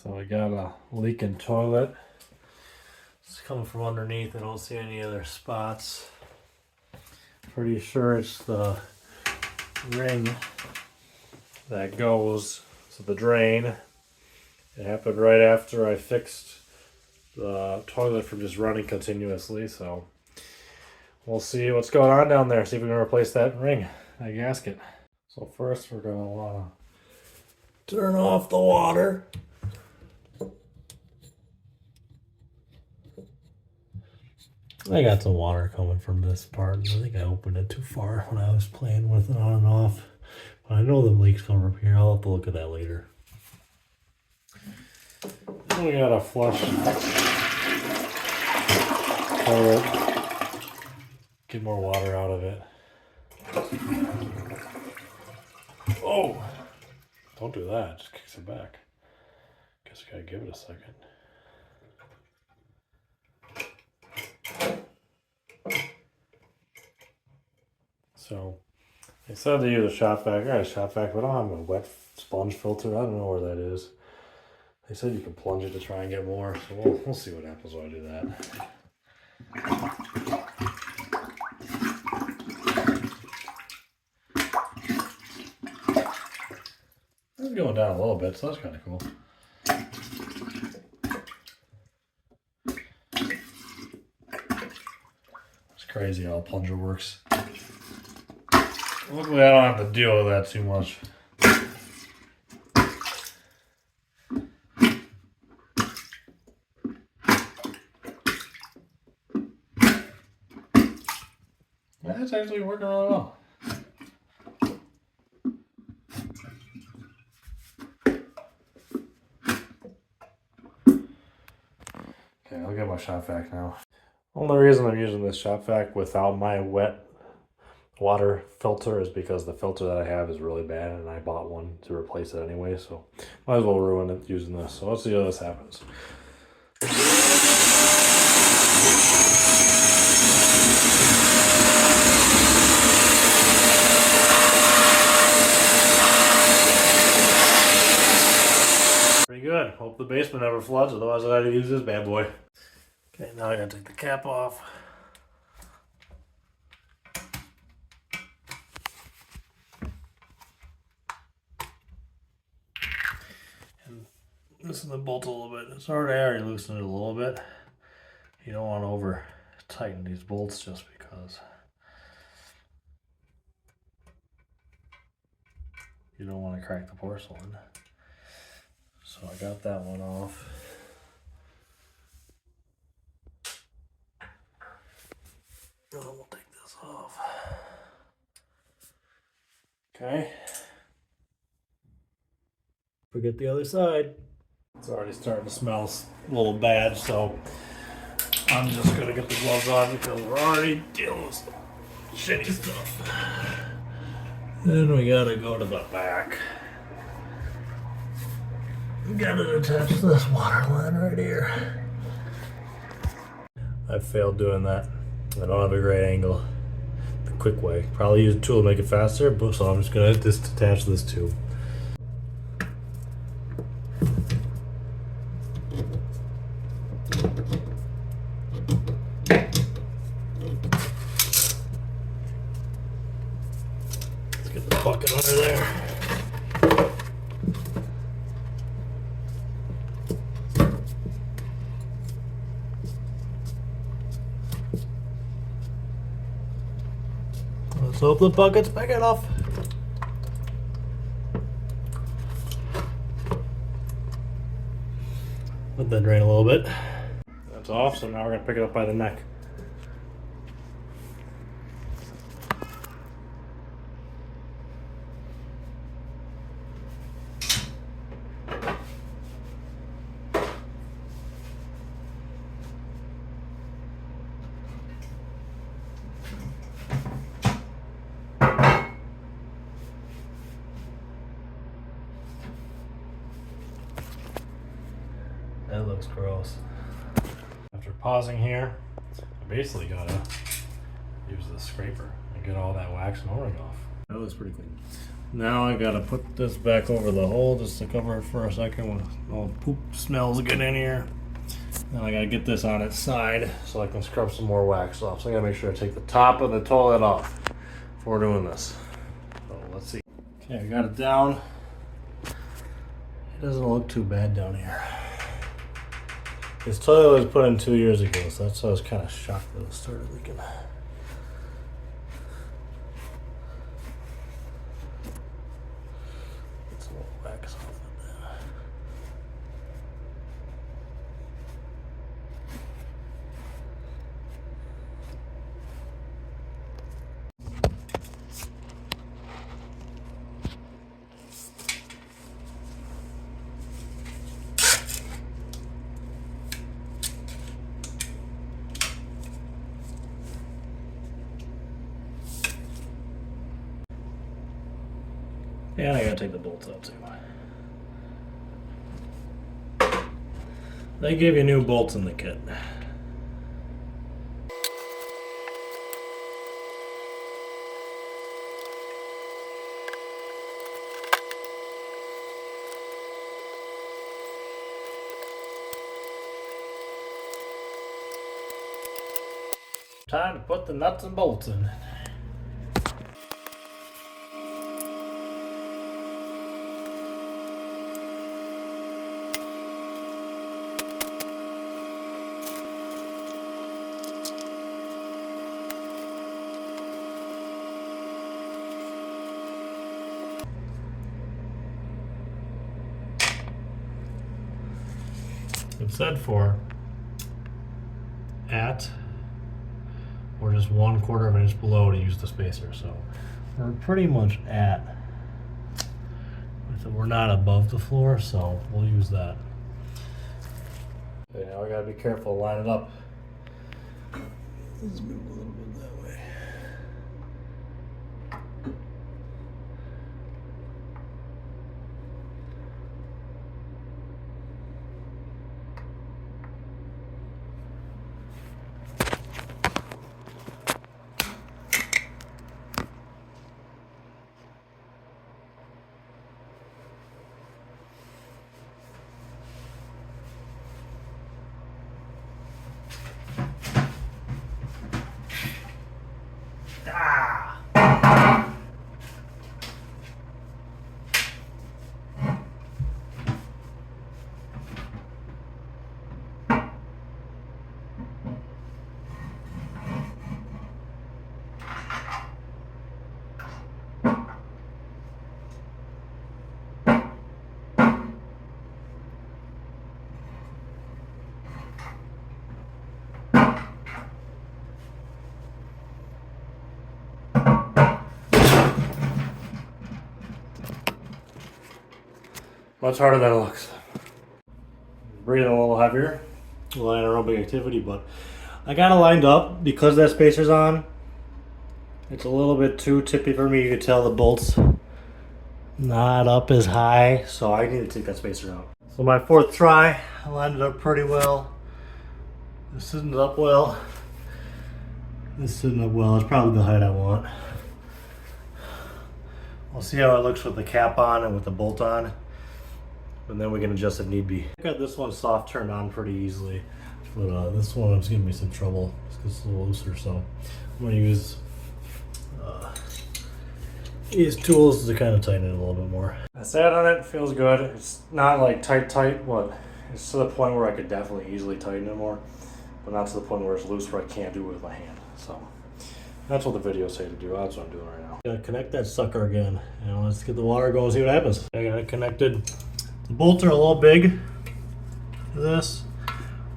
So I got a leaking toilet. It's coming from underneath. I don't see any other spots. Pretty sure it's the ring that goes to the drain. It happened right after I fixed the toilet from just running continuously, so we'll see what's going on down there. See if we can replace that ring, that gasket. So first we're gonna wanna turn off the water. I got some water coming from this part. I think I opened it too far when I was playing with it on and off. But I know the leak's coming from here. I'll have to look at that later. Then we gotta flush toilet. Get more water out of it. Oh! Don't do that. It just kicks it back. Guess we gotta give it a second. So, they said to use a shop vac. I got a shop vac, but I don't have a wet sponge filter. I don't know where that is. They said you can plunge it to try and get more, so we'll see what happens when I do that. It's going down a little bit, so that's kind of cool. It's crazy how a plunger works. Luckily, I don't have to deal with that too much. That's actually working really well. Okay, I'll get my shop vac now. Only reason I'm using this shop vac without my wet water filter is because the filter that I have is really bad and I bought one to replace it anyway, so might as well ruin it using this. So let's see how this happens. Pretty good. Hope the basement never floods, otherwise I had to use this bad boy. Okay, now I gotta take the cap off. And loosen the bolt a little bit. It's already loosened it a little bit. You don't want to over tighten these bolts just because you don't want to crack the porcelain. So I got that one off. Now we'll take this off. Okay. Forget the other side. It's already starting to smell a little bad, so I'm just gonna get the gloves on because we're already dealing with some shitty stuff. Then we gotta go to the back. We gotta attach this water line right here. I failed doing that. I don't have a great angle. The quick way. Probably use a tool to make it faster, but so I'm just gonna just attach this tube. Let's get the bucket under there. Let's hope the bucket's big enough. Let that drain a little bit. That's off, so now we're gonna pick it up by the neck. That looks gross. After pausing here, I basically gotta use the scraper and get all that wax and O-ring off. That looks pretty clean. Now I gotta put this back over the hole just to cover it for a second when all the poop smells get in here. Then I gotta get this on its side so I can scrub some more wax off. So I gotta make sure I take the top of the toilet off before doing this. So let's see. Okay, I got it down. It doesn't look too bad down here. This toilet was put in 2 years ago, so that's why I was kind of shocked that it started leaking. Get some more wax off of that. And I gotta take the bolts out too. They give you new bolts in the kit. Time to put the nuts and bolts in. It said for at or just 1/4 of an inch below to use the spacer, so we're pretty much at. We're not above the floor, so we'll use that. Okay, now we gotta be careful, line it up. Let's move a little bit that way. Much harder than it looks. Breathing a little heavier, a little anaerobic activity, but I got it lined up because that spacer's on. It's a little bit too tippy for me. You can tell the bolt's not up as high, so I need to take that spacer out. So my 4th try, I lined it up pretty well. This isn't up well. This isn't up well. It's probably the height I want. We'll see how it looks with the cap on and with the bolt on. And then we can adjust if need be. I got this one soft turned on pretty easily, but this one is giving me some trouble because it's a little looser. So I'm gonna use these tools to kind of tighten it a little bit more. I sat on it, feels good. It's not like tight, but it's to the point where I could definitely easily tighten it more, but not to the point where it's loose where I can't do it with my hand. So that's what the videos say to do. That's what I'm doing right now. Gonna connect that sucker again. Let's get the water going, see what happens. I got it connected. The bolts are a little big for this.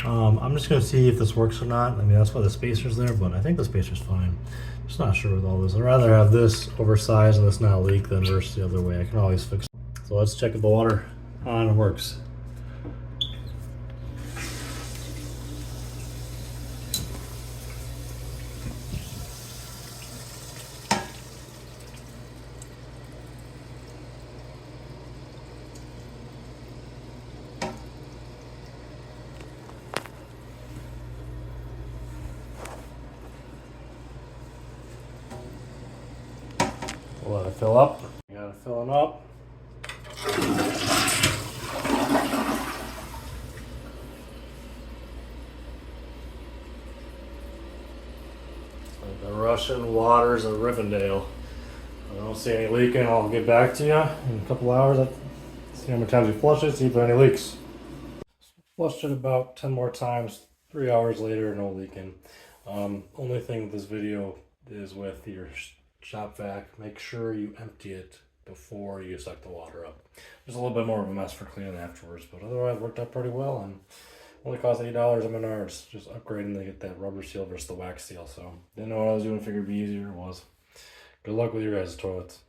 I'm just gonna see if this works or not. I mean, that's why the spacer's there, but I think the spacer's fine. Just not sure with all this. I'd rather have this oversized and this not leak than versus the other way. I can always fix it. So let's check if the water on works. We'll let it fill up. You gotta filling up. Like the Russian waters of Rivendell. I don't see any leaking. I'll get back to you in a couple hours. See how many times we flush it, see if there are any leaks. Flushed it about 10 more times, 3 hours later, no leaking. Only thing with this video is with your shop vac, make sure you empty it before you suck the water up. There's a little bit more of a mess for cleaning afterwards, but otherwise worked out pretty well, and only cost $8 at Menards, just upgrading to get that rubber seal versus the wax seal. So didn't know what I was doing, figured it'd be easier. It was. Good luck with your guys' toilets.